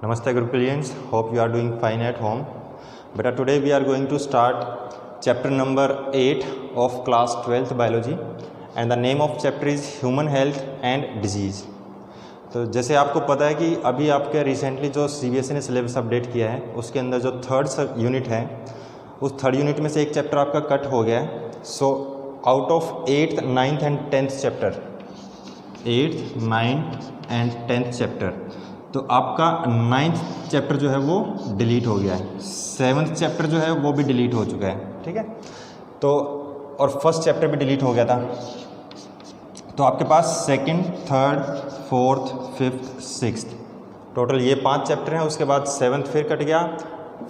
Namaste group brilliants, hope you are doing fine at home. But today we are going to start chapter number 8 of class 12th biology and the name of chapter is human health and disease. तो जैसे आपको पता है कि अभी आपके recently जो CBSE ने सिलेबस अपडेट किया है उसके अंदर जो थर्ड यूनिट है उस थर्ड यूनिट में से एक चैप्टर आपका कट हो गया है. So out of 8th, 9th and 10th chapter, 8th, 9th and 10th chapter, तो आपका 9th चैप्टर जो है वो डिलीट हो गया है. 7th चैप्टर जो है वो भी डिलीट हो चुका है. ठीक है, तो और फर्स्ट चैप्टर भी डिलीट हो गया था. तो आपके पास second, third, fourth, fifth, sixth total ये 5 चैप्टर हैं. उसके बाद 7th फिर कट गया,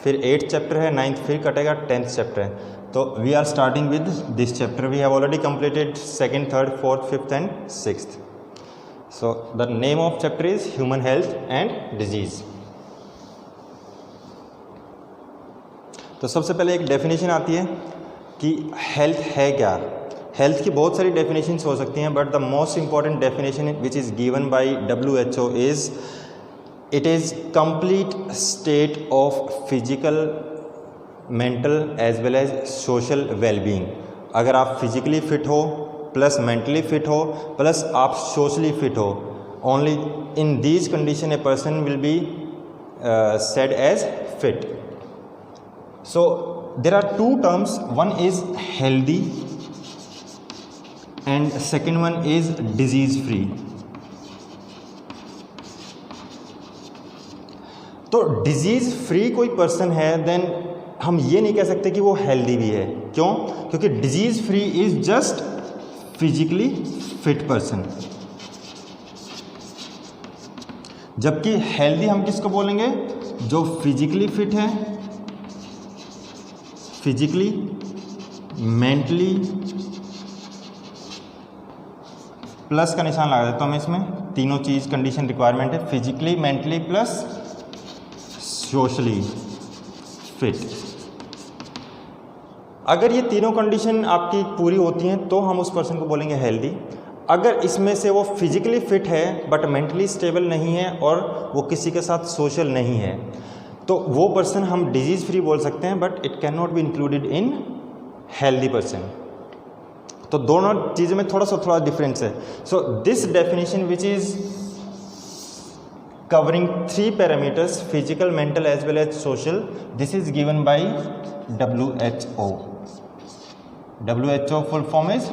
फिर 8th चैप्टर है, 9th फिर कटेगा, 10th चैप्टर है. तो we are starting with this chapter. We have already completed second, third, fourth, fifth and sixth. So the name of chapter is human health and disease. तो सबसे पहले एक definition आती है कि हेल्थ है क्या. हेल्थ की बहुत सारी डेफिनेशंस हो सकती हैं, but the most important definition which is given by WHO is it is complete state of physical, mental as well as social wellbeing. अगर आप फिजिकली फिट हो प्लस मेंटली फिट हो प्लस आप सोशली फिट हो, only in these condition a person will be said as fit. So there are two terms, one is healthy and second one is disease free. तो disease free कोई person है then हम ये नहीं कह सकते कि वो हेल्दी भी है. क्यों? क्योंकि disease free is just physically fit person, जबकि हेल्दी हम किसको बोलेंगे? जो फिजिकली फिट है, फिजिकली, मेंटली, प्लस का निशान लगा देता हूं मैं इसमें. तीनों चीज कंडीशन रिक्वायरमेंट है, physically, mentally plus socially fit. अगर ये तीनों कंडीशन आपकी पूरी होती हैं तो हम उस पर्सन को बोलेंगे हेल्दी. अगर इसमें से वो फिजिकली फिट है बट मेंटली स्टेबल नहीं है और वो किसी के साथ सोशल नहीं है, तो वो पर्सन हम डिजीज फ्री बोल सकते हैं, but it can not be included in healthy person. तो दोनों चीज़ों में थोड़ा डिफरेंस है. So this definition which is covering 3 parameters, physical, mental as well as social, this is given by WHO. WHO full form is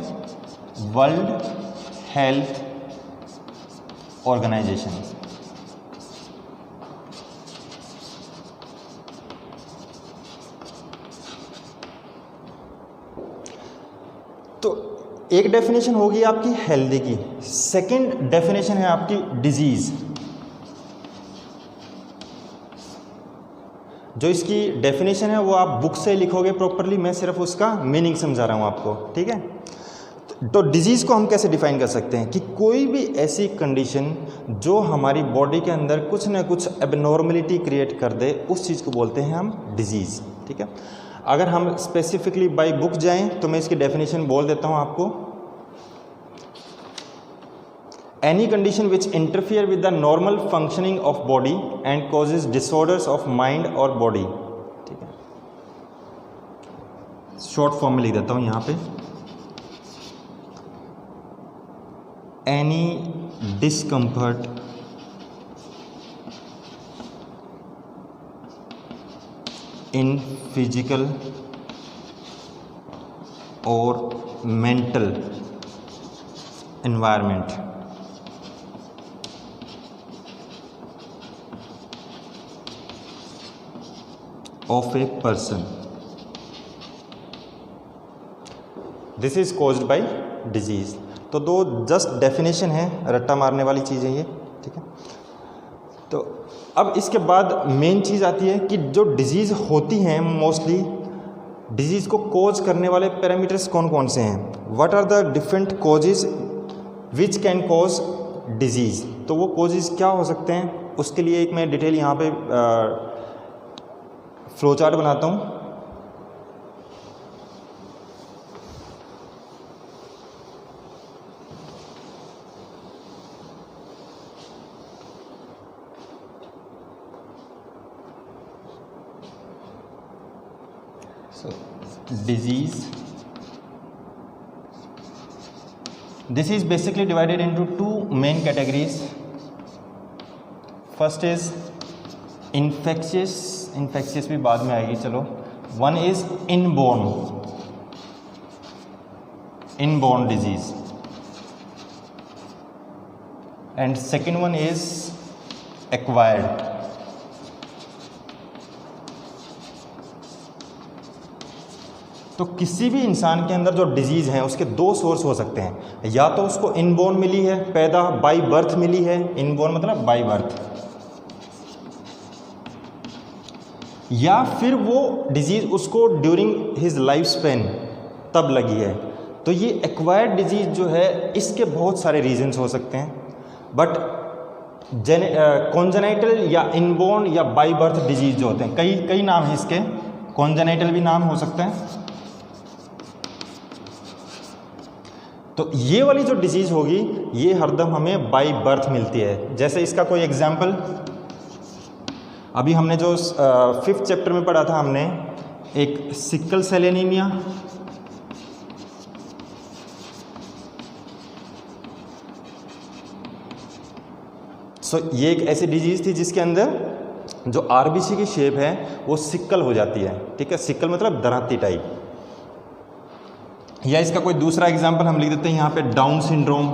World Health Organization. तो एक definition होगी आपकी हेल्दी की. सेकंड डेफिनेशन है आपकी डिजीज. जो इसकी डेफिनेशन है वो आप बुक से लिखोगे प्रॉपरली, मैं सिर्फ उसका मीनिंग समझा रहा हूँ आपको. ठीक है, तो डिजीज़ को हम कैसे डिफाइन कर सकते हैं कि कोई भी ऐसी कंडीशन जो हमारी बॉडी के अंदर कुछ ना कुछ एबनॉर्मलिटी क्रिएट कर दे, उस चीज़ को बोलते हैं हम डिजीज़. ठीक है, अगर हम स्पेसिफिकली बाय बुक जाएं तो मैं इसकी डेफिनेशन बोल देता हूँ आपको. Any condition which interfere with the normal functioning of body and causes disorders of mind or body. ठीक है, शॉर्ट फॉर्म में लिख देता हूँ यहाँ पे. Any discomfort in physical or mental environment of a person, this is caused by disease. तो दो जस्ट डेफिनेशन है, रट्टा मारने वाली चीज़ है ये. ठीक है, तो अब इसके बाद मेन चीज़ आती है कि जो डिजीज़ होती हैं मोस्टली, डिजीज़ को कोज करने वाले पैरामीटर्स कौन कौन से हैं. What are the different causes which can cause disease. तो वो कॉजेज क्या हो सकते हैं, उसके लिए एक मैं डिटेल यहाँ पे फ्लो चार्ट बनाता हूँ. So disease, this is basically divided into two main categories. First is infectious, infectious भी बाद में आएगी, चलो. One is inborn disease, and second one is acquired. तो किसी भी इंसान के अंदर जो डिजीज़ हैं उसके दो सोर्स हो सकते हैं. या तो उसको इनबोर्न मिली है, पैदा बाय बर्थ मिली है. इनबोर्न मतलब बाय बर्थ. या फिर वो डिजीज़ उसको ड्यूरिंग हिज लाइफ स्पेन तब लगी है. तो ये एक्वायर्ड डिजीज़ जो है इसके बहुत सारे रीजंस हो सकते हैं. बट कॉन्जेनाइटल या इनबोर्न या बाय बर्थ डिजीज़ जो होते हैं, कई नाम हैं इसके. कॉन्जेनाइटल भी नाम हो सकते हैं. तो ये वाली जो डिजीज़ होगी ये हरदम हमें बाय बर्थ मिलती है. जैसे इसका कोई एग्जाम्पल, अभी हमने जो 5th चैप्टर में पढ़ा था, हमने एक सिकल सेल एनीमिया, ये एक ऐसी डिजीज़ थी जिसके अंदर जो आरबीसी की शेप है वो सिक्कल हो जाती है. ठीक है, सिक्कल मतलब दराती टाइप. या इसका कोई दूसरा एग्जांपल हम लिख देते हैं यहाँ पे, डाउन सिंड्रोम.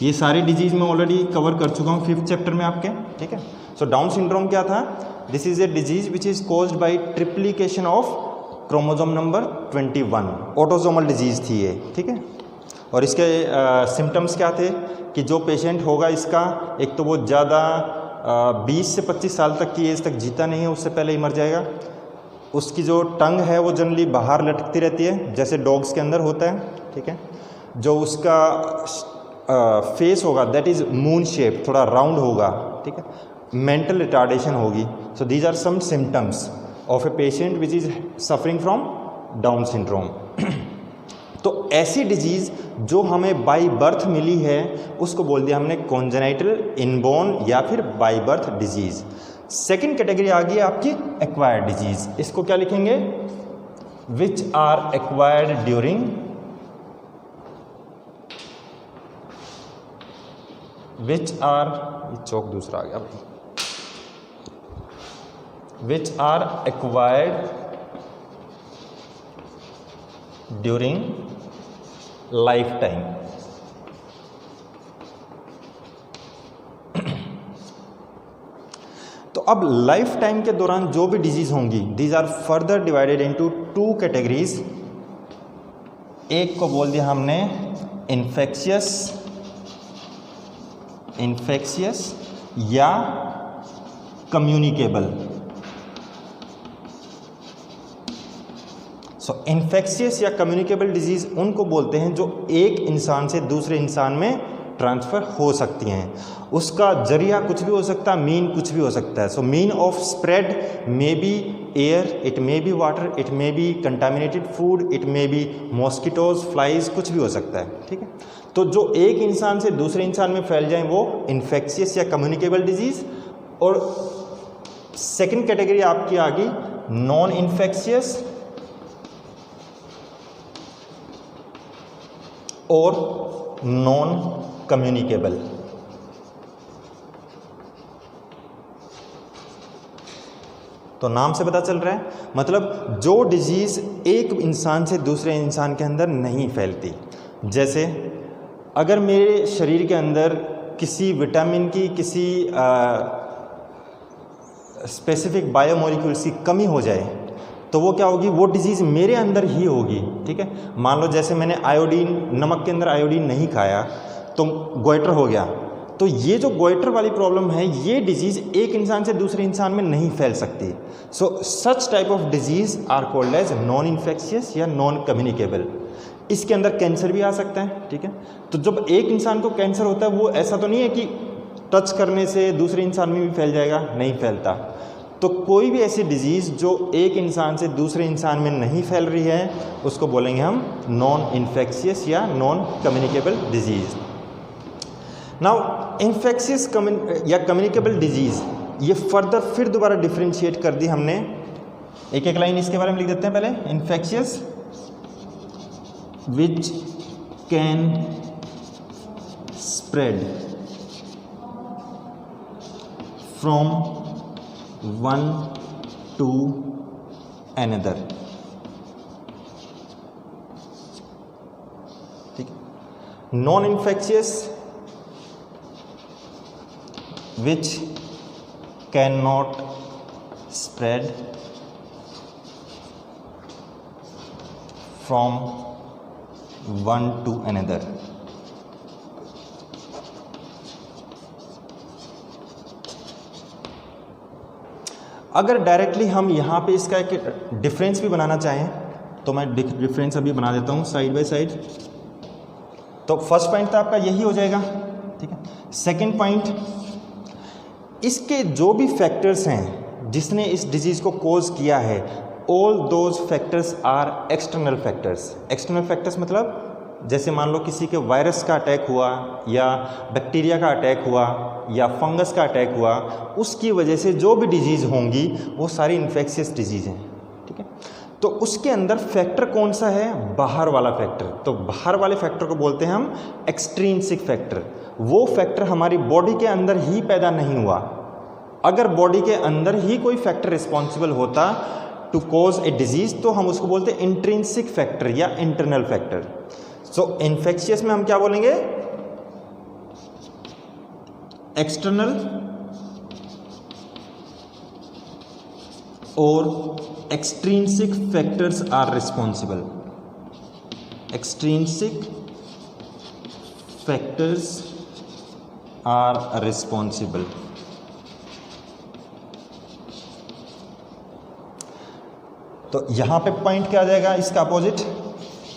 ये सारी डिजीज़ मैं ऑलरेडी कवर कर चुका हूँ 5th चैप्टर में आपके. ठीक है, सो डाउन सिंड्रोम क्या था? This is a disease which is caused by triplication of chromosome number 21. Autosomal disease थी ये. ठीक है, और इसके सिम्टम्स क्या थे कि जो पेशेंट होगा इसका, एक तो वो ज़्यादा 20 से 25 साल तक की एज तक जीता नहीं है, उससे पहले ही मर जाएगा. उसकी जो टंग है वो जनरली बाहर लटकती रहती है जैसे डॉग्स के अंदर होता है. ठीक है, जो उसका फेस होगा दैट इज़ मून शेप, थोड़ा राउंड होगा. ठीक है, मेंटल रिटार्डेशन होगी. So these are some symptoms of a patient which is suffering from Down syndrome. तो ऐसी डिजीज़ जो हमें बाय बर्थ मिली है उसको बोल दिया हमने कॉन्जेनाइटल, इनबोर्न या फिर by birth disease. Second category आ गई आपकी एक्वायर्ड डिजीज़. इसको क्या लिखेंगे? Which are acquired during, which are, चौक दूसरा आ गया भाई, which are acquired during life time. तो अब लाइफ टाइम के दौरान जो भी डिजीज होंगी, these are further divided into 2 categories. एक को बोल दिया हमने इन्फेक्शियस या कम्युनिकेबल. सो इन्फेक्शियस या कम्युनिकेबल डिजीज़ उनको बोलते हैं जो एक इंसान से दूसरे इंसान में ट्रांसफ़र हो सकती हैं. उसका जरिया कुछ भी हो सकता है, मीन कुछ भी हो सकता है. So mean of spread may be air, it may be water, it may be contaminated food, it may be mosquitoes, flies, कुछ भी हो सकता है. ठीक है, तो जो एक इंसान से दूसरे इंसान में फैल जाए वो इन्फेक्शियस या कम्युनिकेबल डिजीज़. और सेकेंड कैटेगरी आपकी आ गई नॉन इन्फेक्शियस और नॉन कम्युनिकेबल. तो नाम से पता चल रहा है, मतलब जो डिजीज़ एक इंसान से दूसरे इंसान के अंदर नहीं फैलती. जैसे अगर मेरे शरीर के अंदर किसी विटामिन की, किसी स्पेसिफिक बायोमोलिक्यूल्स की कमी हो जाए तो वो क्या होगी, वो डिजीज़ मेरे अंदर ही होगी. ठीक है, मान लो जैसे मैंने आयोडीन, नमक के अंदर आयोडीन नहीं खाया तो गोइटर हो गया. तो ये जो गोइटर वाली प्रॉब्लम है, ये डिजीज़ एक इंसान से दूसरे इंसान में नहीं फैल सकती. So such type of disease are called as non infectious या नॉन कम्युनिकेबल. इसके अंदर कैंसर भी आ सकता है. ठीक है, तो जब एक इंसान को कैंसर होता है वो ऐसा तो नहीं है कि टच करने से दूसरे इंसान में भी फैल जाएगा, नहीं फैलता. तो कोई भी ऐसी डिजीज़ जो एक इंसान से दूसरे इंसान में नहीं फैल रही है उसको बोलेंगे हम नॉन इन्फेक्शियस या non communicable disease. Now infectious या कम्युनिकेबल डिजीज़ ये फर्दर फिर दोबारा डिफ्रेंशिएट कर दी हमने एक एक लाइन इसके बारे में लिख देते हैं पहले। Infectious which can spread from one two another, ठीक है। Non infectious which can not spread from one two another। अगर डायरेक्टली हम यहाँ पे इसका एक डिफरेंस भी बनाना चाहें तो मैं डिफरेंस अभी बना देता हूँ साइड बाय साइड। तो फर्स्ट पॉइंट तो आपका यही हो जाएगा, ठीक है। सेकंड पॉइंट, इसके जो भी फैक्टर्स हैं जिसने इस डिजीज़ को कोज किया है, all those factors are external factors. External factors मतलब जैसे मान लो किसी के वायरस का अटैक हुआ या बैक्टीरिया का अटैक हुआ या फंगस का अटैक हुआ, उसकी वजह से जो भी डिजीज़ होंगी वो सारी इन्फेक्शियस डिजीज़ हैं, ठीक है। तो उसके अंदर फैक्टर कौन सा है? बाहर वाला फैक्टर। तो बाहर वाले फैक्टर को बोलते हैं हम एक्सट्रिंसिक फैक्टर। वो फैक्टर हमारी बॉडी के अंदर ही पैदा नहीं हुआ। अगर बॉडी के अंदर ही कोई फैक्टर रिस्पॉन्सिबल होता टू कॉज ए डिजीज़ तो हम उसको बोलते हैं इंट्रिंसिक फैक्टर या इंटरनल फैक्टर। सो इन्फेक्शियस में हम क्या बोलेंगे? एक्सटर्नल और extrinsic factors are responsible. Extrinsic factors are responsible. तो यहां पे पॉइंट क्या आ जाएगा इसका अपोजिट?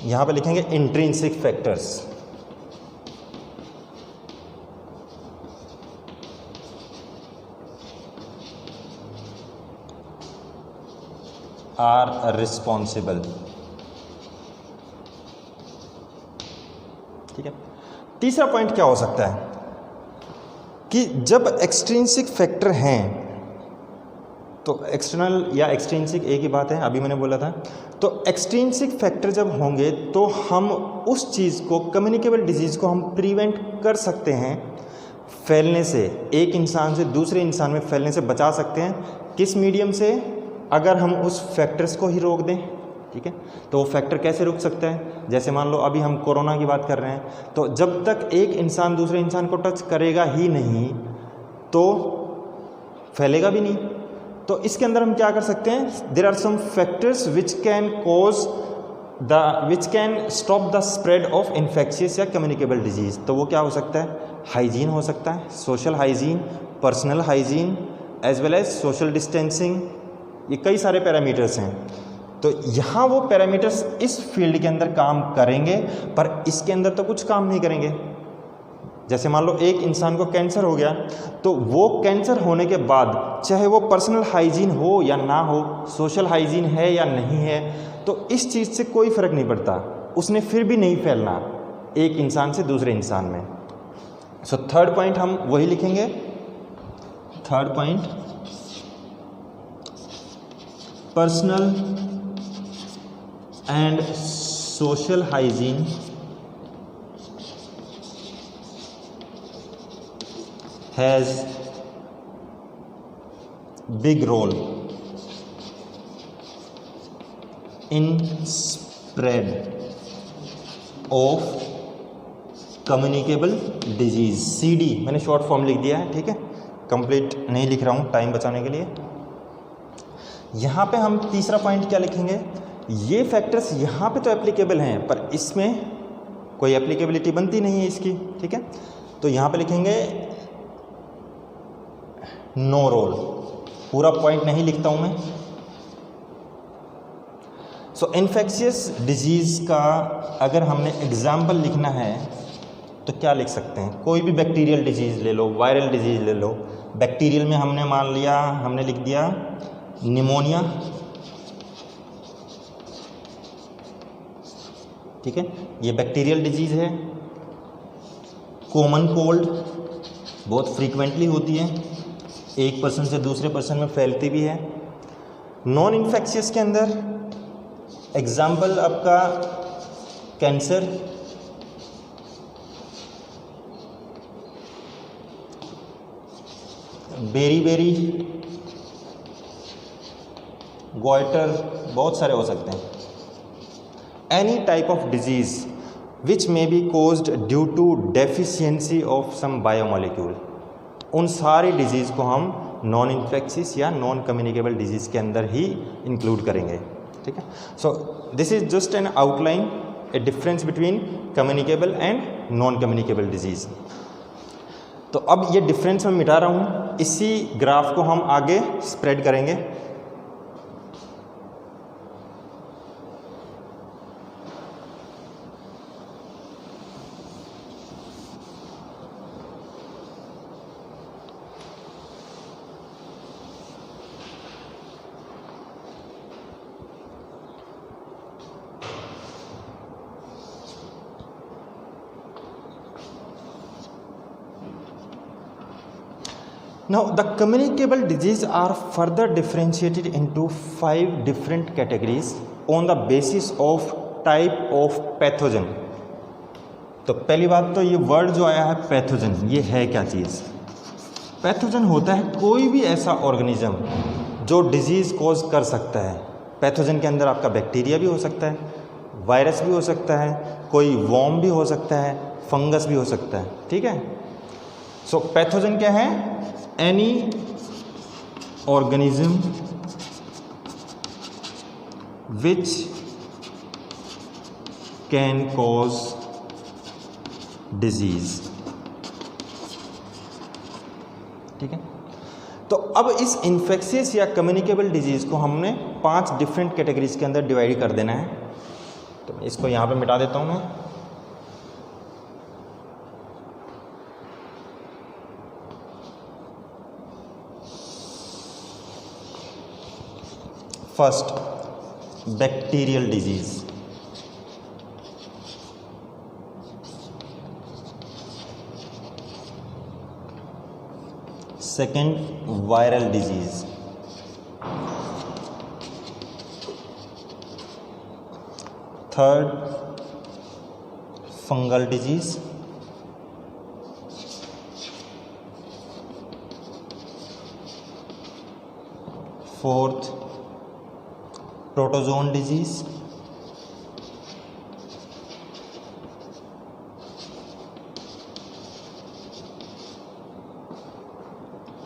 यहां पे लिखेंगे इंट्रिंसिक फैक्टर्स। आर रिस्पॉन्सिबल, ठीक है। तीसरा पॉइंट क्या हो सकता है कि जब एक्सट्रिंसिक फैक्टर हैं तो एक्सटर्नल या एक्सट्रिंसिक एक ही बात है, अभी मैंने बोला था। तो एक्सट्रिंसिक फैक्टर जब होंगे तो हम उस चीज़ को, कम्युनिकेबल डिजीज़ को हम प्रिवेंट कर सकते हैं फैलने से, एक इंसान से दूसरे इंसान में फैलने से बचा सकते हैं। किस मीडियम से? अगर हम उस फैक्टर्स को ही रोक दें, ठीक है। तो वो फैक्टर कैसे रुक सकता है? जैसे मान लो अभी हम कोरोना की बात कर रहे हैं, तो जब तक एक इंसान दूसरे इंसान को टच करेगा ही नहीं तो फैलेगा भी नहीं। तो इसके अंदर हम क्या कर सकते हैं? There are some factors which can stop the spread of infectious या कम्युनिकेबल डिजीज़। तो वो क्या हो सकता है? हाइजीन हो सकता है, social hygiene, personal hygiene, as well as social distancing. ये कई सारे पैरामीटर्स हैं। तो यहाँ वो पैरामीटर्स इस फील्ड के अंदर काम करेंगे, पर इसके अंदर तो कुछ काम नहीं करेंगे। जैसे मान लो एक इंसान को कैंसर हो गया, तो वो कैंसर होने के बाद चाहे वो पर्सनल हाइजीन हो या ना हो, सोशल हाइजीन है या नहीं है, तो इस चीज़ से कोई फ़र्क नहीं पड़ता, उसने फिर भी नहीं फैलना एक इंसान से दूसरे इंसान में। सो थर्ड पॉइंट हम वही लिखेंगे। Third point, personal and social hygiene has big role in spread of communicable disease। CD मैंने शॉर्ट फॉर्म लिख दिया है, ठीक है, कंप्लीट नहीं लिख रहा हूँ टाइम बचाने के लिए। यहाँ पे हम तीसरा पॉइंट क्या लिखेंगे? ये फैक्टर्स यहाँ पे तो एप्लीकेबल हैं पर इसमें कोई एप्लीकेबिलिटी बनती नहीं है इसकी, ठीक है। तो यहाँ पे लिखेंगे नो रोल। पूरा पॉइंट नहीं लिखता हूं मैं। सो इन्फेक्शियस डिजीज़ का अगर हमने एग्जाम्पल लिखना है तो क्या लिख सकते हैं? कोई भी बैक्टीरियल डिजीज़ ले लो, वायरल डिजीज़ ले लो। बैक्टीरियल में हमने मान लिया, हमने लिख दिया निमोनिया, ठीक है, ये बैक्टीरियल डिजीज़ है। कॉमन कोल्ड बहुत फ्रीक्वेंटली होती है, एक पर्सन से दूसरे पर्सन में फैलती भी है। नॉन इन्फेक्शियस के अंदर एग्जाम्पल आपका कैंसर, बेरी, गॉइटर, बहुत सारे हो सकते हैं। Any type of disease which may be caused due to deficiency of some biomolecule, उन सारी डिजीज़ को हम नॉन इन्फेक्शियस या नॉन कम्युनिकेबल डिजीज़ के अंदर ही इंक्लूड करेंगे। ठीक है, so this is just an outline, a difference between communicable and non communicable disease. तो अब ये डिफरेंस मैं मिटा रहा हूँ, इसी ग्राफ को हम आगे स्प्रेड करेंगे। Now the communicable disease are further differentiated into 5 different categories on the basis of type of pathogen। तो पहली बात तो ये वर्ड जो आया है पैथोजन, ये है क्या चीज़? पैथोजन होता है कोई भी ऐसा ऑर्गेनिज्म जो डिजीज़ कॉज कर सकता है। पैथोजन के अंदर आपका बैक्टीरिया भी हो सकता है, वायरस भी हो सकता है, कोई वॉर्म भी हो सकता है, फंगस भी हो सकता है। ठीक है, सो पैथोजन क्या है? Any organism which can cause disease। ठीक है, तो अब इस इन्फेक्शियस या कम्युनिकेबल डिजीज़ को हमने 5 डिफरेंट कैटेगरीज के अंदर डिवाइड कर देना है। तो इसको यहाँ पे मिटा देता हूँ मैं। First, bacterial disease. Second, viral disease. Third, fungal disease. Fourth, protozoan disease.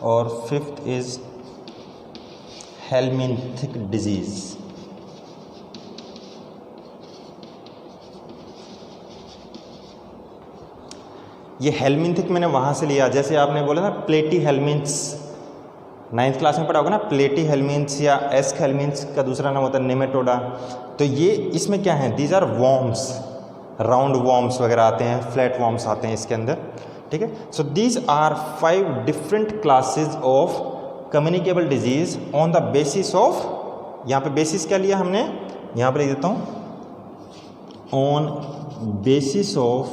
और फिफ्थ इज हेलमिंथिक डिजीज। ये हेलमिंथिक मैंने वहां से लिया, जैसे आपने बोला ना प्लेटी हेलमिंथ्स, 9th क्लास में पढ़ा होगा ना, प्लेटी हेलमिंथ्स या एस्क हेलमिंथ्स का दूसरा नाम होता है नेमेटोडा। तो ये इसमें क्या है? These are worms, round worms वगैरह आते हैं, फ्लैट वॉर्म्स आते हैं इसके अंदर। ठीक है, so these are 5 different classes of communicable disease on the basis of, यहाँ पे बेसिस क्या लिया हमने, यहाँ पर लिख देता हूँ, on basis of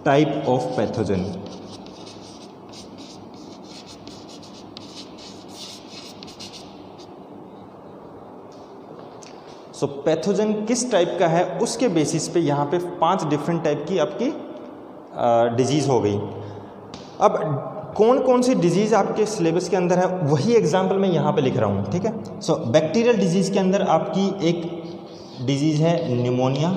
type of pathogen. So pathogen किस टाइप का है उसके बेसिस पे यहाँ पे 5 डिफरेंट टाइप की आपकी डिजीज़ हो गई। अब कौन कौन सी डिजीज़ आपके सिलेबस के अंदर है वही एग्जाम्पल मैं यहाँ पे लिख रहा हूँ। ठीक है, सो बैक्टीरियल डिजीज़ के अंदर आपकी एक डिजीज़ है निमोनिया,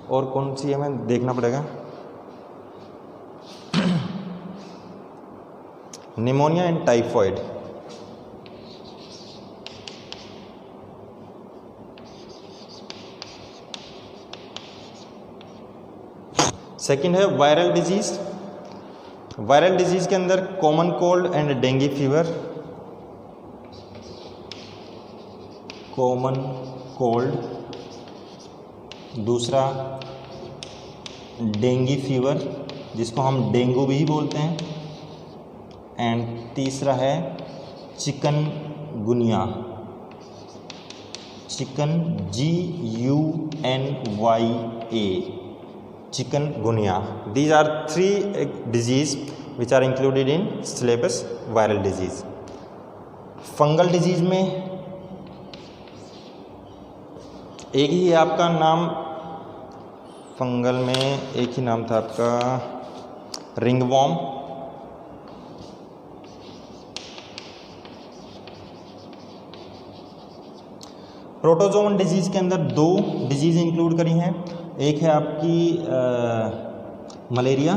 और कौन सी है मैं देखना पड़ेगा, निमोनिया एंड टाइफॉइड। सेकंड है वायरल डिजीज। वायरल डिजीज के अंदर common cold and dengue fever, common cold, दूसरा डेंगू फीवर जिसको हम डेंगू भी बोलते हैं, एंड तीसरा है chikungunya, chicken GUNYA। Chikungunya. These are 3 disease which are included in syllabus viral disease. Fungal disease में एक ही है आपका नाम, फंगल में एक ही नाम था आपका रिंगवॉर्म. प्रोटोजोवन डिजीज के अंदर 2 डिजीज इंक्लूड करी हैं. एक है आपकी malaria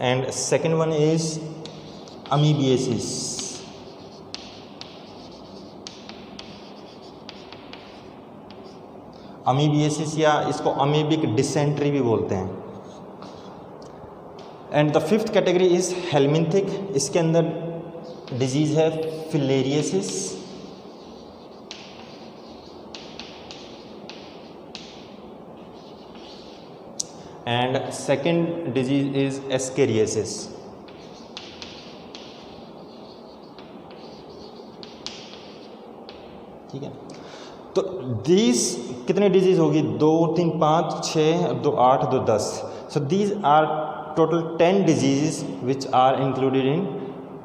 and second one is amoebiasis. Amoebiasis या इसको अमीबिक डिसेंट्री भी बोलते हैं. And the 5th category is helminthic. इसके अंदर डिजीज है फिलेरियसिस and second disease is ascariasis. ठीक है, तो दीज कितने डिजीज होगी? 2 3 5 6 2 8 2 10. So these are total 10 diseases which are included in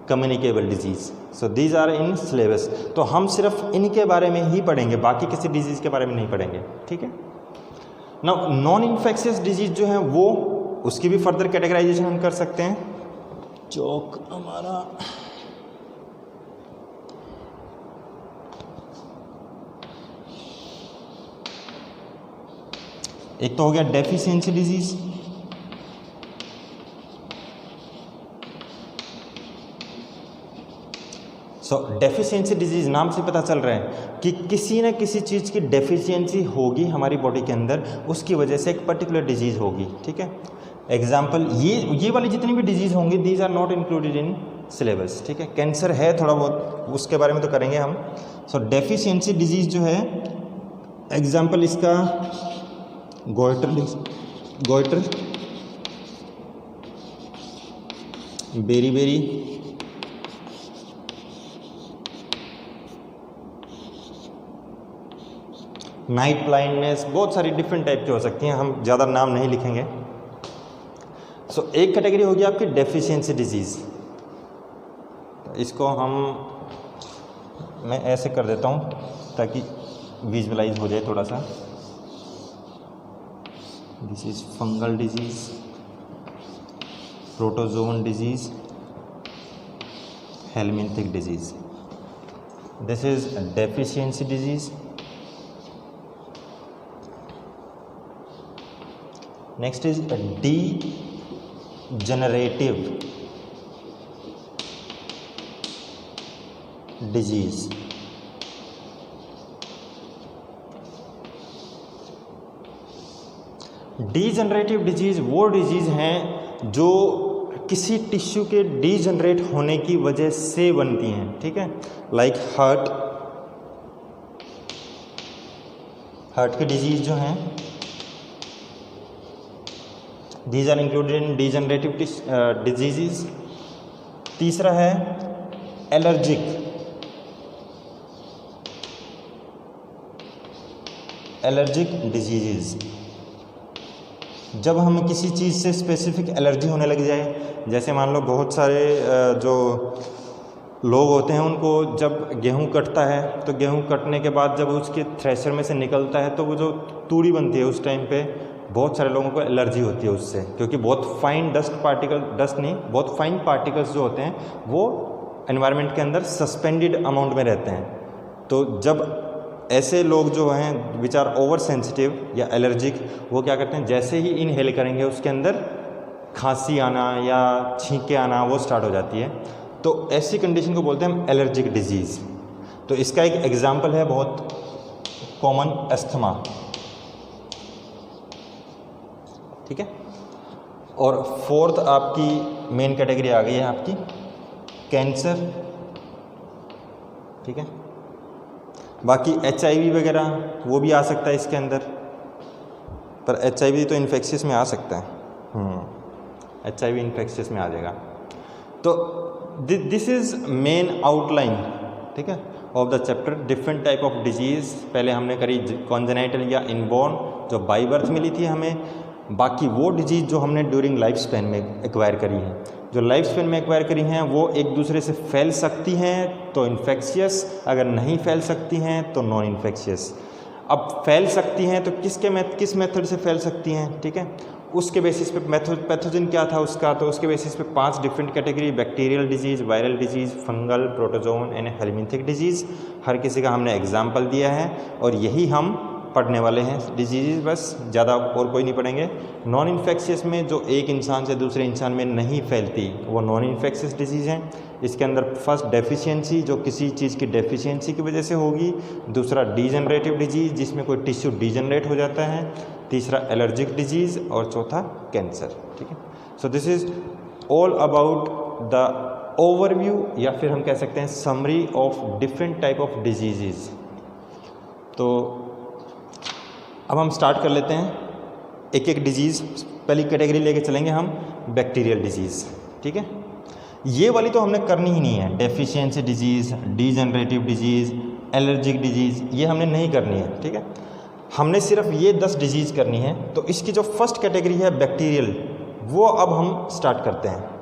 communicable disease. So these are in syllabus. तो हम सिर्फ इनके बारे में ही पढ़ेंगे, बाकी किसी डिजीज के बारे में नहीं पढ़ेंगे. ठीक है. नाउ नॉन इन्फेक्शियस डिजीज जो है वो उसकी भी फर्दर कैटेगराइजेशन हम कर सकते हैं. चौक हमारा एक तो हो गया डेफिशिएंसी डिजीज. सो डेफिशिएंसी डिजीज नाम से पता चल रहा है कि किसी न किसी चीज़ की डेफिशिएंसी होगी हमारी बॉडी के अंदर, उसकी वजह से एक पर्टिकुलर डिजीज़ होगी. ठीक है. एग्जाम्पल ये वाली जितनी भी डिजीज़ होंगी these are not included in syllabus. ठीक है. कैंसर है थोड़ा बहुत, उसके बारे में तो करेंगे हम. सो डेफिशिएंसी डिजीज़ जो है एग्जाम्पल इसका गोइटर, बेरी, नाइट ब्लाइंडनेस, बहुत सारी डिफरेंट टाइप की हो सकती हैं, हम ज़्यादा नाम नहीं लिखेंगे. सो एक कैटेगरी होगी आपकी डेफिशिएंसी डिजीज़. इसको मैं ऐसे कर देता हूँ ताकि विजुअलाइज हो जाए थोड़ा सा. This is fungal disease, protozoan disease, helminthic disease. This is deficiency disease. Next is a degenerative disease. Degenerative disease वो डिजीज़ हैं जो किसी टिश्यू के डीजनरेट होने की वजह से बनती हैं. ठीक है. लाइक हार्ट की डिजीज़ जो हैं These are included in degenerative diseases. तीसरा है एलर्जिक. डिजीजेस, जब हमें किसी चीज़ से स्पेसिफिक एलर्जी होने लग जाए, जैसे मान लो बहुत सारे जो लोग होते हैं उनको जब गेहूं कटता है तो गेहूं कटने के बाद जब उसके थ्रेशर में से निकलता है तो वो जो तूड़ी बनती है उस टाइम पे बहुत सारे लोगों को एलर्जी होती है उससे, क्योंकि बहुत फाइन बहुत फाइन पार्टिकल्स जो होते हैं वो एनवायरनमेंट के अंदर सस्पेंडेड अमाउंट में रहते हैं. तो जब ऐसे लोग जो हैं विच आर ओवर सेंसिटिव या एलर्जिक, वो क्या करते हैं, जैसे ही इनहेल करेंगे उसके अंदर खांसी आना या छींके आना वो स्टार्ट हो जाती है. तो ऐसी कंडीशन को बोलते हैं हम एलर्जिक डिजीज़. तो इसका एक एग्जाम्पल है बहुत कॉमन, अस्थमा. ठीक है. और फोर्थ आपकी मेन कैटेगरी आ गई है आपकी कैंसर. ठीक है. बाकी HIV वगैरह वो भी आ सकता है इसके अंदर, पर HIV तो इन्फेक्शियस में आ सकता है. HIV इन्फेक्शियस में आ जाएगा. तो दिस इज़ मेन आउटलाइन. ठीक है. Of the chapter different type of disease. पहले हमने करी कॉन्जेनाइटल या इनबॉर्न जो बाई बर्थ मिली थी हमें, बाकी वो डिजीज़ जो हमने ड्यूरिंग लाइफ स्पैन में एक्वायर करी हैं। जो लाइफ स्पैन में एक्वायर करी हैं वो एक दूसरे से फैल सकती हैं तो इन्फेक्शियस, अगर नहीं फैल सकती हैं तो नॉन इन्फेक्शियस। अब फैल सकती हैं तो किस मेथड से फैल सकती हैं, ठीक है, उसके बेसिस पे पैथोजन क्या था उसका, तो उसके बेसिस पे 5 different category, bacterial disease, viral disease, fungal, protozoan and helminthic disease, हर किसी का हमने एग्जाम्पल दिया है और यही हम पढ़ने वाले हैं डिजीज़, बस ज़्यादा और कोई नहीं पढ़ेंगे। नॉन इन्फेक्शियस में जो एक इंसान से दूसरे इंसान में नहीं फैलती वो नॉन इन्फेक्शियस डिजीज़ हैं। इसके अंदर फर्स्ट डेफिशिएंसी जो किसी चीज़ की डेफिशिएंसी की वजह से होगी, दूसरा डीजनरेटिव डिजीज़ जिसमें कोई टिश्यू डीजनरेट हो जाता है, तीसरा एलर्जिक डिजीज़ और चौथा कैंसर, ठीक है। So this is all about the overview या फिर हम कह सकते हैं summary of different type of disease. तो अब हम स्टार्ट कर लेते हैं एक एक डिजीज़। पहली कैटेगरी लेके चलेंगे हम बैक्टीरियल डिजीज़, ठीक है। ये वाली तो हमने करनी ही नहीं है, deficiency disease, degenerative disease, allergic disease, ये हमने नहीं करनी है, ठीक है। हमने सिर्फ ये 10 डिजीज़ करनी है। तो इसकी जो फर्स्ट कैटेगरी है बैक्टीरियल, वो अब हम स्टार्ट करते हैं।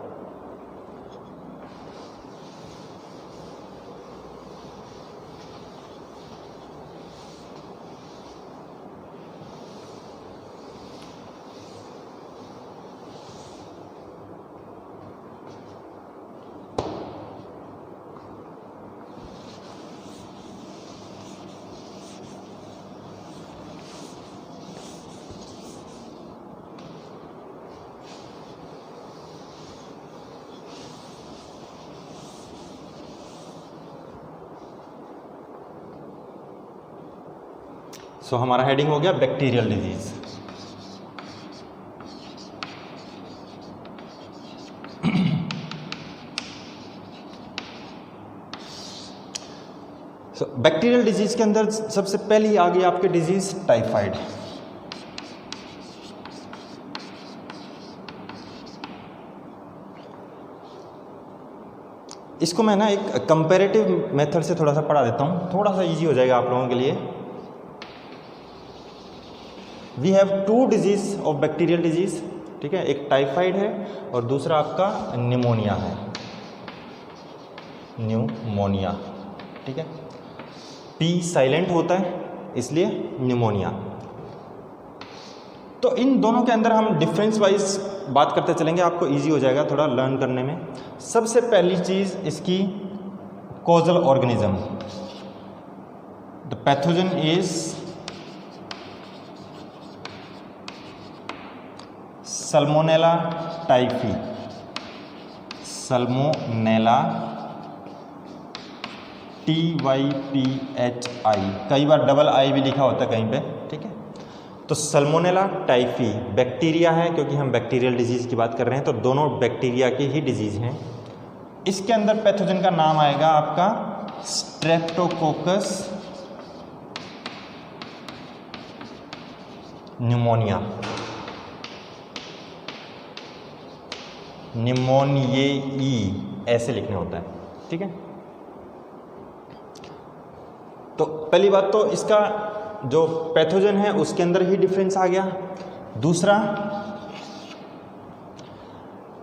सो हमारा हेडिंग हो गया बैक्टीरियल डिजीज़। बैक्टीरियल डिजीज़ के अंदर सबसे पहली आ गई आपके डिजीज़ टाइफाइड। इसको मैं ना एक कंपैरेटिव मेथड से थोड़ा सा पढ़ा देता हूँ, थोड़ा सा इजी हो जाएगा आप लोगों के लिए। We have 2 disease of bacterial disease, ठीक है, एक टाइफाइड है और दूसरा आपका निमोनिया है, न्यूमोनिया, ठीक है। पी साइलेंट होता है इसलिए निमोनिया। तो इन दोनों के अंदर हम डिफरेंस वाइज बात करते चलेंगे, आपको इजी हो जाएगा थोड़ा लर्न करने में। सबसे पहली चीज़ इसकी causal organism, the pathogen is Salmonella typhi, Salmonella TYPHI, कई बार डबल आई भी लिखा होता है कहीं पे, ठीक है। तो सल्मोनेला टाइफी बैक्टीरिया है, क्योंकि हम बैक्टीरियल डिजीज़ की बात कर रहे हैं तो दोनों बैक्टीरिया की ही डिजीज़ हैं। इसके अंदर पैथोजन का नाम आएगा आपका स्ट्रेप्टोकोकस न्यूमोनिया, निमोनियई ऐसे लिखने होता है, ठीक है। तो पहली बात तो इसका जो पैथोजन है उसके अंदर ही डिफरेंस आ गया। दूसरा,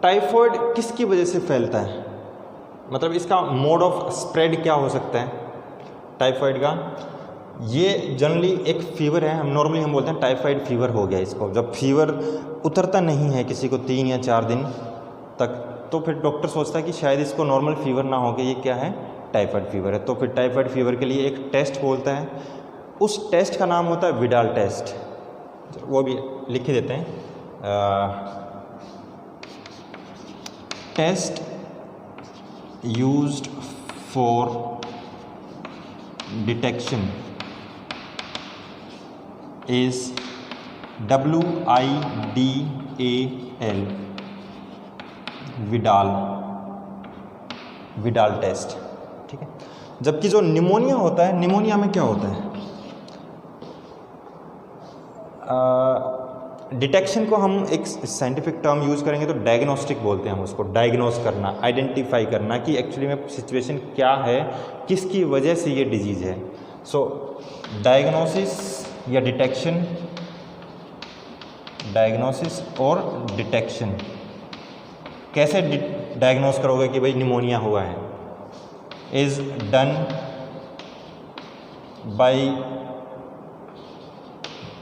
टाइफॉइड किसकी वजह से फैलता है, मतलब इसका मोड ऑफ स्प्रेड क्या हो सकता है टाइफॉइड का। ये जनरली एक फीवर है, हम बोलते हैं टाइफाइड फीवर हो गया इसको। जब फीवर उतरता नहीं है किसी को 3 या 4 दिन तक, तो फिर डॉक्टर सोचता है कि शायद इसको नॉर्मल फीवर ना हो के ये क्या है, टाइफाइड फीवर है। तो फिर टाइफाइड फीवर के लिए एक टेस्ट बोलता है, उस टेस्ट का नाम होता है विडाल टेस्ट, वो भी लिख ही देते हैं। Test used for detection is WIDAL, Widal test, ठीक है। जबकि जो निमोनिया होता है, निमोनिया में क्या होता है, डिटेक्शन को हम एक साइंटिफिक टर्म यूज़ करेंगे तो डायग्नोस्टिक बोलते हैं हम उसको, डायग्नोस करना, आइडेंटिफाई करना कि एक्चुअली में सिचुएशन क्या है, किसकी वजह से ये डिजीज़ है। सो डायग्नोसिस या डिटेक्शन, डायग्नोसिस और डिटेक्शन, कैसे डायग्नोस करोगे कि भाई निमोनिया हुआ है, is done by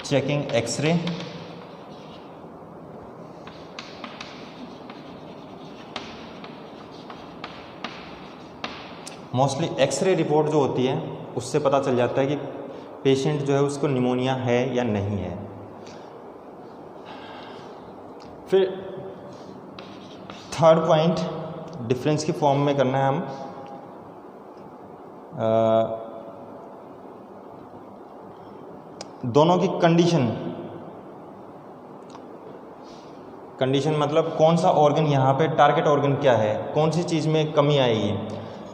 checking x-ray, mostly x-ray report जो होती है उससे पता चल जाता है कि पेशेंट जो है उसको निमोनिया है या नहीं है। फिर थर्ड पॉइंट डिफरेंस की फॉर्म में करना है हम, दोनों की कंडीशन मतलब कौन सा ऑर्गन यहाँ पे टारगेट ऑर्गन क्या है, कौन सी चीज़ में कमी आएगी।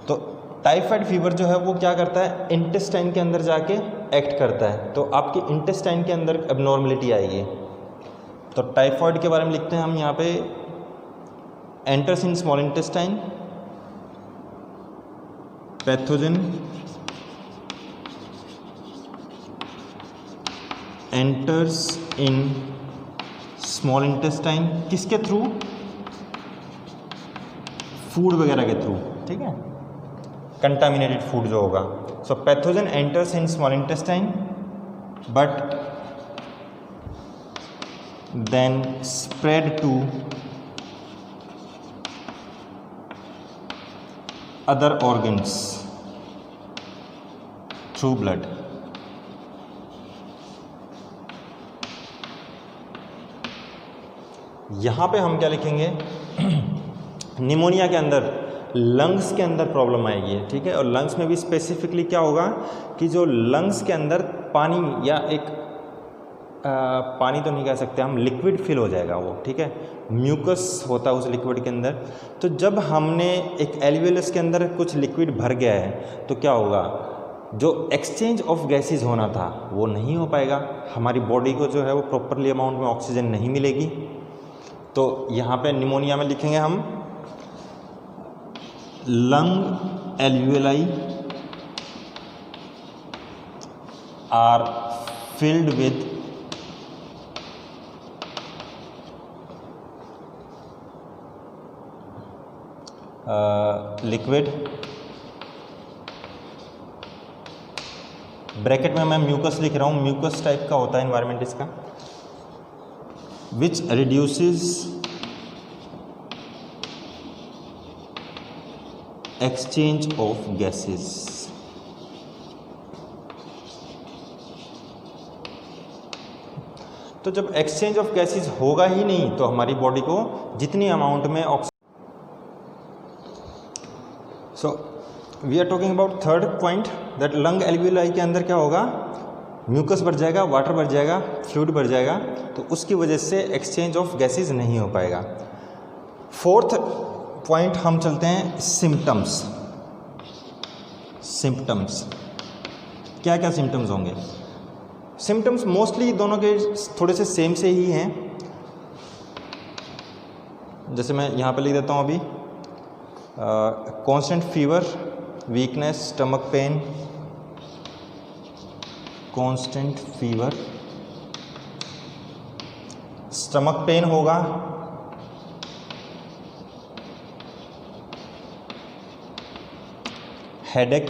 तो टाइफाइड फीवर जो है वो क्या करता है, इंटेस्टाइन के अंदर जाके एक्ट करता है, तो आपकी इंटेस्टाइन के अंदर एबनॉर्मलिटी आएगी। तो टाइफाइड के बारे में लिखते हैं हम यहाँ पे, enters in small intestine, pathogen enters in small intestine, किसके थ्रू, फूड वगैरह के थ्रू, ठीक है, कंटामिनेटेड फूड जो होगा। So pathogen enters in small intestine but then spread to other organs through blood. यहाँ पे हम क्या लिखेंगे, निमोनिया के अंदर लंग्स के अंदर प्रॉब्लम आएगी, ठीक है, और लंग्स में भी स्पेसिफिकली क्या होगा कि जो लंग्स के अंदर पानी या एक पानी तो नहीं कह सकते हम, लिक्विड फिल हो जाएगा वो, ठीक है, म्यूकस होता है उस लिक्विड के अंदर। तो जब हमने एक एल्वियोलस के अंदर कुछ लिक्विड भर गया है तो क्या होगा, जो एक्सचेंज ऑफ गैसेज होना था वो नहीं हो पाएगा, हमारी बॉडी को जो है वो प्रॉपरली अमाउंट में ऑक्सीजन नहीं मिलेगी। तो यहाँ पे निमोनिया में लिखेंगे हम lung alveoli are filled with liquid, bracket में मैं म्यूकस लिख रहा हूँ, म्यूकस टाइप का होता है एनवायरनमेंट इसका, विच रिड्यूसेस एक्सचेंज ऑफ गैसेस। तो जब एक्सचेंज ऑफ गैसेस होगा ही नहीं तो हमारी बॉडी को जितनी अमाउंट में oxygen, so we are talking about third point that lung alveoli के अंदर क्या होगा, म्यूकस बढ़ जाएगा, वाटर बढ़ जाएगा, फ्लूइड बढ़ जाएगा, तो उसकी वजह से एक्सचेंज ऑफ गैसेस नहीं हो पाएगा। फोर्थ पॉइंट हम चलते हैं सिम्टम्स। सिम्टम्स क्या क्या सिम्टम्स होंगे, सिम्टम्स मोस्टली दोनों के थोड़े से सेम से ही हैं। जैसे मैं यहाँ पे लिख देता हूँ अभी, constant fever, weakness, stomach pain, constant fever, stomach pain होगा, हेडेक,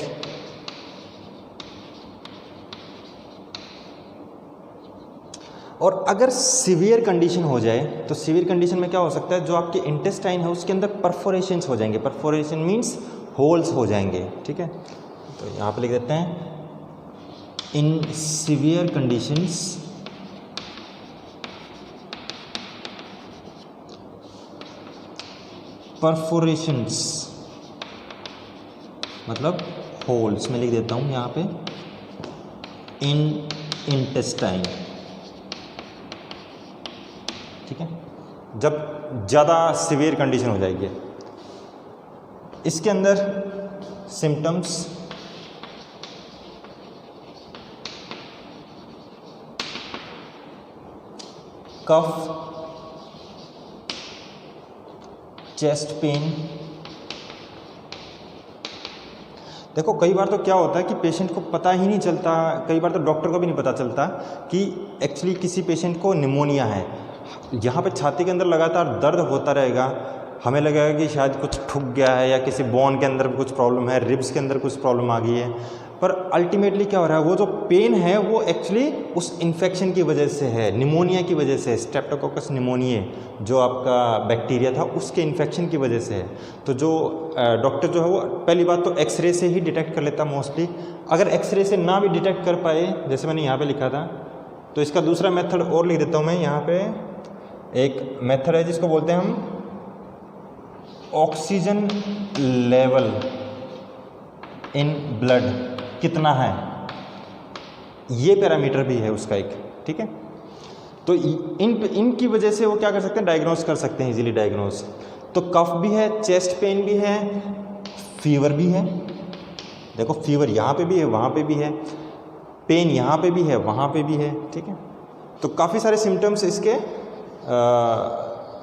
और अगर सीवियर कंडीशन हो जाए तो सीवियर कंडीशन में क्या हो सकता है, जो आपके इंटेस्टाइन है उसके अंदर परफोरेशंस हो जाएंगे, परफोरेशन मींस होल्स हो जाएंगे, ठीक है। तो यहाँ पे लिख देते हैं इन सीवियर कंडीशंस परफोरेशंस मतलब होल्स, मैं लिख देता हूँ यहाँ पे इन इंटेस्टाइन, ठीक है, जब ज़्यादा सीवियर कंडीशन हो जाएगी। इसके अंदर सिम्टम्स कफ, चेस्ट पेन। देखो कई बार तो क्या होता है कि पेशेंट को पता ही नहीं चलता, कई बार तो डॉक्टर को भी नहीं पता चलता कि एक्चुअली किसी पेशेंट को निमोनिया है। यहाँ पे छाती के अंदर लगातार दर्द होता रहेगा, हमें लगेगा कि शायद कुछ ठुक गया है या किसी बोन के अंदर कुछ प्रॉब्लम है, रिब्स के अंदर कुछ प्रॉब्लम आ गई है, पर अल्टीमेटली क्या हो रहा है, वो जो पेन है वो एक्चुअली उस इन्फेक्शन की वजह से है, निमोनिया की वजह से, स्ट्रेप्टोकोकस निमोनियाe जो आपका बैक्टीरिया था उसके इन्फेक्शन की वजह से है। तो जो डॉक्टर जो है वो पहली बात तो एक्सरे से ही डिटेक्ट कर लेता मोस्टली। अगर एक्सरे से ना भी डिटेक्ट कर पाए, जैसे मैंने यहाँ पे लिखा था, तो इसका दूसरा मेथड और लिख देता हूँ मैं यहाँ पे। एक मेथड है जिसको बोलते हैं हम ऑक्सीजन लेवल इन ब्लड कितना है, ये पैरामीटर भी है उसका एक, ठीक है। तो इनकी वजह से वो क्या कर सकते हैं, डायग्नोस कर सकते हैं, इजीली डायग्नोस। तो कफ भी है, चेस्ट पेन भी है, फीवर भी है। देखो फीवर यहाँ पे भी है, वहाँ पे भी है, पेन यहाँ पे भी है, वहाँ पे भी है, ठीक है। तो काफ़ी सारे सिम्टम्स इसके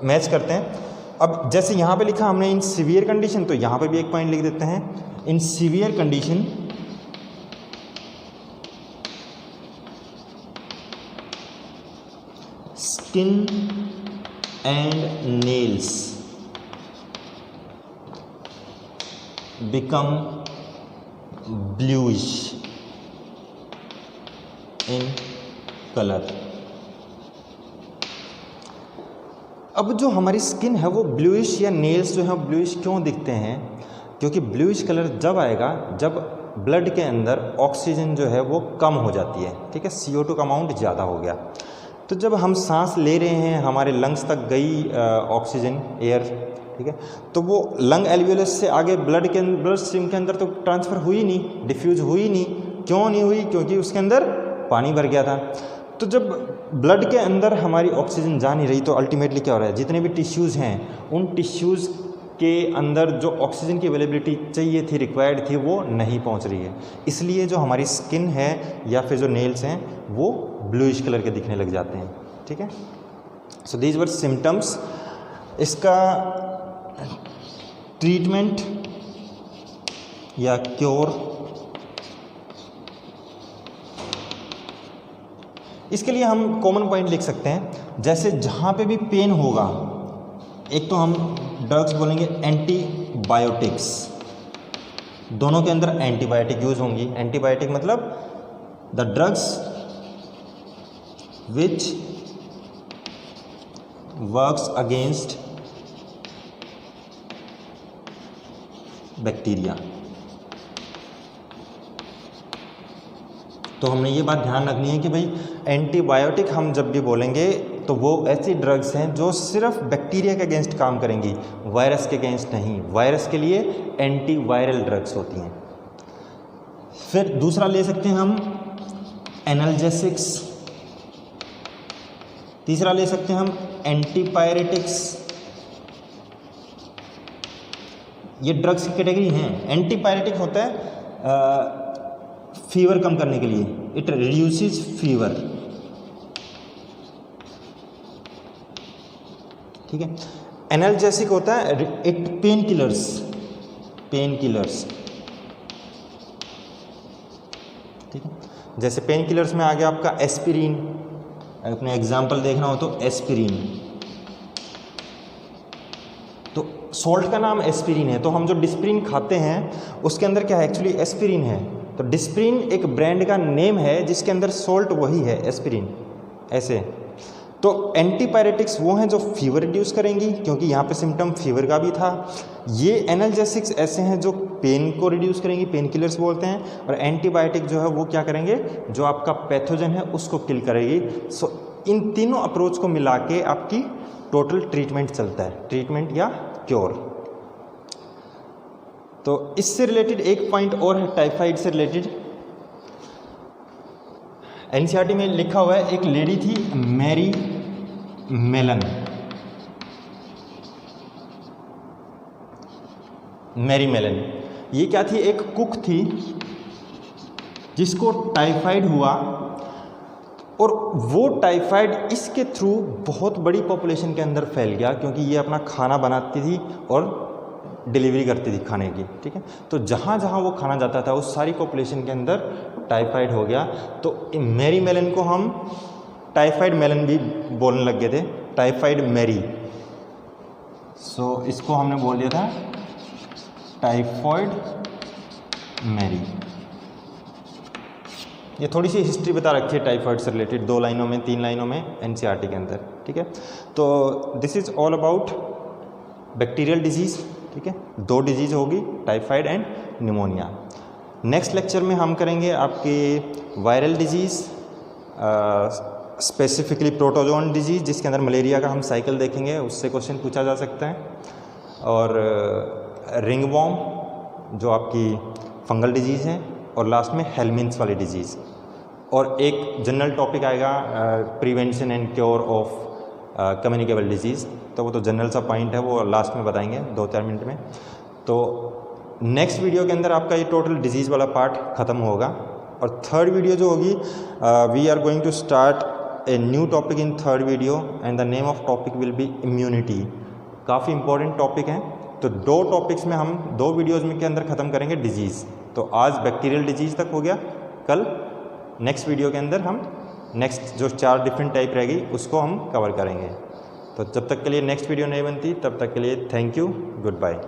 मैच करते हैं। अब जैसे यहाँ पे लिखा हमने इन सीवियर कंडीशन, तो यहाँ पे भी एक पॉइंट लिख देते हैं, in severe condition skin and nails become bluish in colour. अब जो हमारी स्किन है वो ब्लूइश या नेल्स जो है ब्लूइश क्यों दिखते हैं, क्योंकि ब्लूइश कलर जब आएगा जब ब्लड के अंदर ऑक्सीजन जो है वो कम हो जाती है, ठीक है, CO2 का अमाउंट ज़्यादा हो गया। तो जब हम सांस ले रहे हैं, हमारे लंग्स तक गई ऑक्सीजन एयर, ठीक है, तो वो लंग एल्वियोलस से आगे ब्लड स्ट्रीम के अंदर तो ट्रांसफ़र हुई नहीं, डिफ्यूज हुई नहीं। क्यों नहीं हुई, क्योंकि उसके अंदर पानी भर गया था। तो जब ब्लड के अंदर हमारी ऑक्सीजन जा नहीं रही, तो अल्टीमेटली क्या हो रहा है, जितने भी टिश्यूज़ हैं उन टिश्यूज़ के अंदर जो ऑक्सीजन की अवेलेबिलिटी चाहिए थी, रिक्वायर्ड थी, वो नहीं पहुंच रही है। इसलिए जो हमारी स्किन है या फिर जो नेल्स हैं वो ब्लूइश कलर के दिखने लग जाते हैं, ठीक है। So these were symptoms. इसका ट्रीटमेंट या क्योर, इसके लिए हम कॉमन पॉइंट लिख सकते हैं। जैसे जहाँ पे भी पेन होगा, एक तो हम ड्रग्स बोलेंगे एंटीबायोटिक्स, दोनों के अंदर एंटीबायोटिक यूज होंगी। एंटीबायोटिक मतलब the drugs which works against bacteria. तो हमने ये बात ध्यान रखनी है कि भाई एंटीबायोटिक हम जब भी बोलेंगे तो वो ऐसी ड्रग्स हैं जो सिर्फ बैक्टीरिया के अगेंस्ट काम करेंगी, वायरस के अगेंस्ट नहीं। वायरस के लिए एंटीवायरल ड्रग्स होती हैं। फिर दूसरा ले सकते हैं हम एनाल्जेसिक्स, तीसरा ले सकते हैं हम एंटीपायरेटिक्स। ये ड्रग्स की कैटेगरी हैं। एंटीपायरेटिक होता है फीवर कम करने के लिए, इट रिड्यूसेस फीवर, ठीक है। एनाल्जेसिक होता है इट पेन किलर्स, ठीक है। जैसे पेन किलर्स में आ गया आपका एस्पिरिन, अपने एग्जाम्पल देखना हो तो एस्पिरिन, तो सॉल्ट का नाम एस्पिरिन है, तो हम जो डिस्प्रिन खाते हैं उसके अंदर क्या है, एक्चुअली एस्पिरिन है। तो डिस्प्रिन एक ब्रांड का नेम है जिसके अंदर सॉल्ट वही है, एस्पिरिन, ऐसे। तो एंटीपायरेटिक्स वो हैं जो फीवर रिड्यूस करेंगी, क्योंकि यहाँ पे सिम्टम फीवर का भी था। ये एनाल्जेसिक्स ऐसे हैं जो पेन को रिड्यूस करेंगी, पेन किलर्स बोलते हैं। और एंटीबायोटिक जो है वो क्या करेंगे, जो आपका पैथोजन है उसको किल करेगी। सो इन तीनों अप्रोच को मिला के आपकी टोटल ट्रीटमेंट चलता है, ट्रीटमेंट या क्योर। तो इससे रिलेटेड एक पॉइंट और है, टाइफाइड से रिलेटेड। एनसीईआरटी में लिखा हुआ है, एक लेडी थी मैरी मेलन। ये क्या थी, एक कुक थी जिसको टाइफाइड हुआ। और वो टाइफाइड इसके थ्रू बहुत बड़ी पॉपुलेशन के अंदर फैल गया, क्योंकि ये अपना खाना बनाती थी और डिलीवरी करती थी खाने की, ठीक है। तो जहाँ जहाँ वो खाना जाता था उस सारी पॉपुलेशन के अंदर टाइफाइड हो गया। तो मैरी मेलन को हम टाइफाइड मेलन भी बोलने लग गए थे, टाइफाइड मैरी। सो इसको हमने बोल दिया था टाइफाइड मैरी। ये थोड़ी सी हिस्ट्री बता रखी है टाइफाइड से रिलेटेड, 2 लाइनों में 3 लाइनों में एनसीईआरटी के अंदर, ठीक है। तो this is all about bacterial disease, ठीक है। 2 डिजीज़ होगी, typhoid and pneumonia. Next lecture में हम करेंगे आपके viral disease, specifically protozoan disease, जिसके अंदर मलेरिया का हम साइकिल देखेंगे, उससे क्वेश्चन पूछा जा सकता है। और रिंगवॉर्म जो आपकी फंगल डिजीज़ है, और लास्ट में हेलमिंथ्स वाली डिजीज़। और एक जनरल टॉपिक आएगा prevention and cure of communicable disease, तो वो तो जनरल सा पॉइंट है, वो लास्ट में बताएंगे 2-4 मिनट में। तो नेक्स्ट वीडियो के अंदर आपका ये टोटल डिजीज़ वाला पार्ट ख़त्म होगा। और थर्ड वीडियो जो होगी, we are going to start a new topic in third video, and the name of topic will be immunity. काफ़ी इंपॉर्टेंट टॉपिक है। तो 2 टॉपिक्स में हम 2 वीडियोज़ में के अंदर ख़त्म करेंगे डिजीज़। तो आज बैक्टीरियल डिजीज़ तक हो गया, कल नेक्स्ट वीडियो के अंदर हम नेक्स्ट जो 4 डिफरेंट टाइप रहेगी उसको हम कवर करेंगे। तो जब तक के लिए नेक्स्ट वीडियो नहीं बनती, तब तक के लिए थैंक यू, गुड बाय।